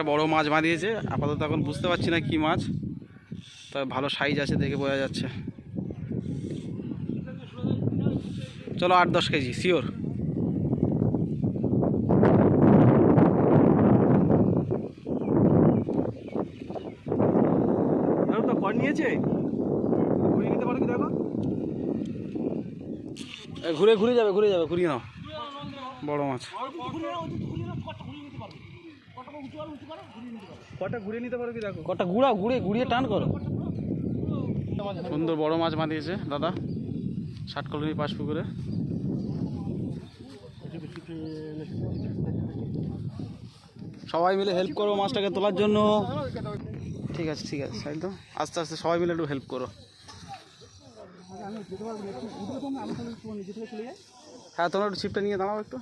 একটা বড় মাছ বাঁধিয়েছে, আপাতত এখন বুঝতে পারছি না কি মাছ, তবে ভালো সাইজ আছে দেখে বোঝা যাচ্ছে। চলো 8-10 কেজি শিওর। তো কর নিয়েছে, ঘুরিয়ে নিতে পারো কি দেখো, ঘুরে ঘুরে যাবে, ঘুরিয়ে নাও। বড় মাছ কটা ঘুরিয়ে নিতে পারো কি দেখো, কটা ঘুরিয়ে টান করো। সুন্দর বড় মাছ বাঁধিয়েছে দাদা 60 কলোনি পাশ পুকুরে। সবাই মিলে হেল্প করো মাছটাকে তোলার জন্য। ঠিক আছে একদম আস্তে আস্তে সবাই মিলে একটু হেল্প করো। হ্যাঁ তোমরা একটু ছিপটা নিয়ে দাঁড়াও একটু।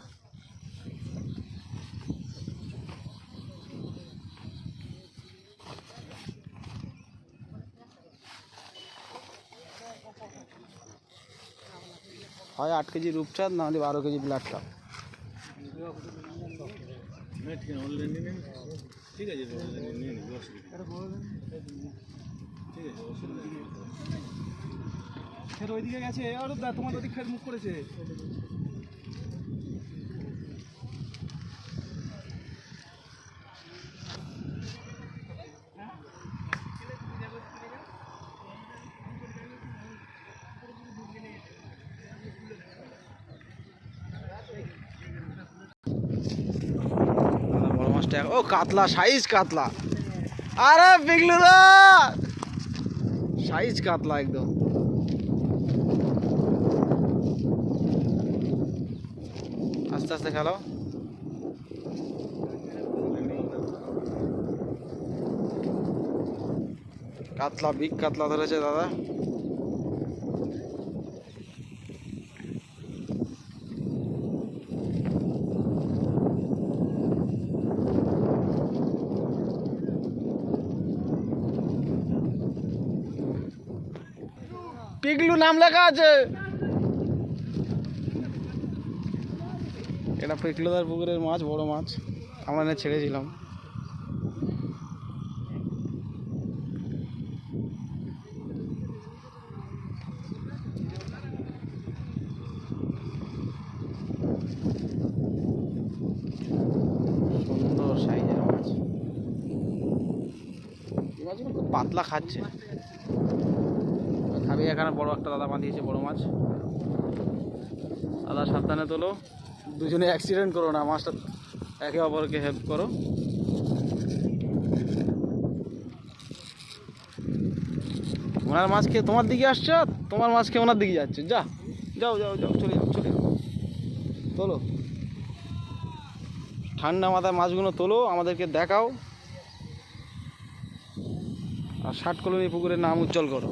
হয় 8 কেজি রূপচাঁদ, না হলে 12 কেজি ব্ল্যাক কাপ। ঠিক আছে ফের ওইদিকে গেছে, আর তোমার ওদিক ফের মুখ করেছে। বড় মাছটা ও কাতলা, সাইজ কাতলা। আরে পিগলুদা সাইজ কাতলা একদম। আস্তে আস্তে খেলো। কাতলা, বিগ কাতলা ধরেছে দাদা। পিগলু নাম লেখা আছে। এটা পিগলুদার পুকুরের মাছ, বড় মাছ আমরা এনে ছেড়েছিলাম। সুন্দর সাইজের মাছ, এই মাছগুলো খুব পাতলা খাচ্ছে। খাবি এখানে বড় একটা দাদা বাঁধিয়েছে বড় মাছ। দাদা সাবধানে তোলো, দুজনে অ্যাক্সিডেন্ট করো না, মাছটা একে অপরকে হেল্প করো। ওনার মাছ খেয়ে তোমার দিকে আসছে, তোমার মাছ খেয়ে ওনার দিকে যাচ্ছে। যাও চলে যাও তোলো। ঠান্ডা মাথায় মাছগুলো তোলো, আমাদেরকে দেখাও, আর 60 কলোনি পুকুরের নাম উজ্জ্বল করো।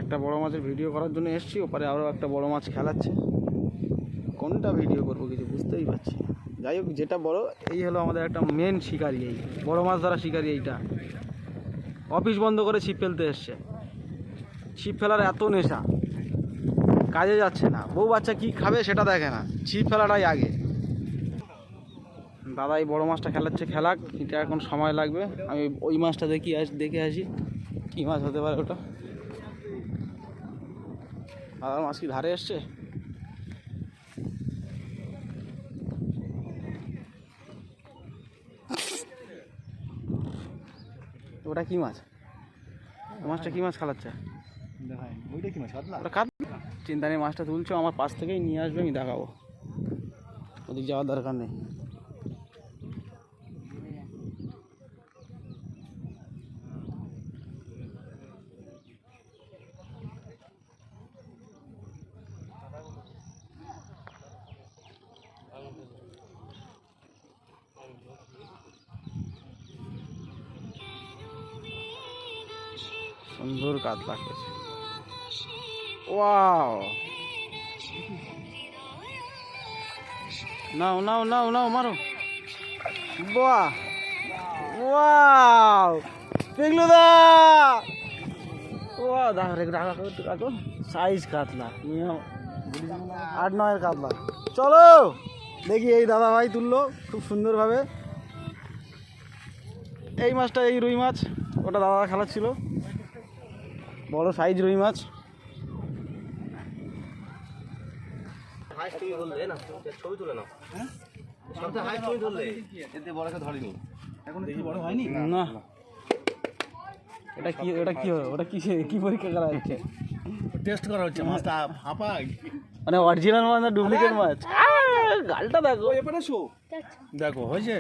একটা বড় মাছের ভিডিও করার জন্য এসেছি, ওপারে আরও একটা বড় মাছ খেলাচ্ছে। কোনটা ভিডিও করবো কিছু বুঝতেই পারছি। যাই হোক, যেটা বড়, এই হলো আমাদের একটা মেন শিকারি, এই বড় মাছ ধরা শিকারি। এইটা অফিস বন্ধ করে ছিপ ফেলতে এসছে। ছিপ ফেলার এত নেশা, কাজে যাচ্ছে না, বউ বাচ্চা কি খাবে সেটা দেখে না, ছিপ ফেলাটাই আগে। দাদা এই বড় মাছটা খেলাচ্ছে, খেলাক, এটা এখন সময় লাগবে। আমি ওই মাছটা দেখে আসি কী মাছ হতে পারে ওটা। দাদার মাছ কি ধারে এসছে? ওটা কি মাছ? মাছটা কি মাছ খালাচ্ছে? ওইটা কি মাছ? ওটা কাতলা। চিন্তা নেই, মাছটা তুলছো আমার পাশ থেকেই নিয়ে আসবে, আমি দেখাবো, ওদিক যাওয়ার দরকার নেই। সুন্দর কাতলা খেয়েছে। ওয়াও, নাও মারো। বাহ, ওয়াও পিগলুদা, ওয়া দেখো সাইজ কাতলা, 8-9 কাতলা। চলো দেখি, এই দাদা ভাই তুললো খুব সুন্দরভাবে। এই মাছটা এই রুই মাছ, ওটা দাদা খেলাচ্ছিল, বড় সাইজ রুই মাছ। ছবি তুলে নাও, সবচেয়ে হাই ছবি তুললে এতে বড়কে ধরেনি এখন দেখি বড় হয়নি না এটা কি, ওটা কি হবে, ওটা কি পরীক্ষা করা হচ্ছে? টেস্ট করা হচ্ছে মাছটা ফাঁপা মানে অরিজিনাল মাছ না ডুপ্লিকেট মাছ? গালটা দেখো, এবারে শো দেখো হয়েছে।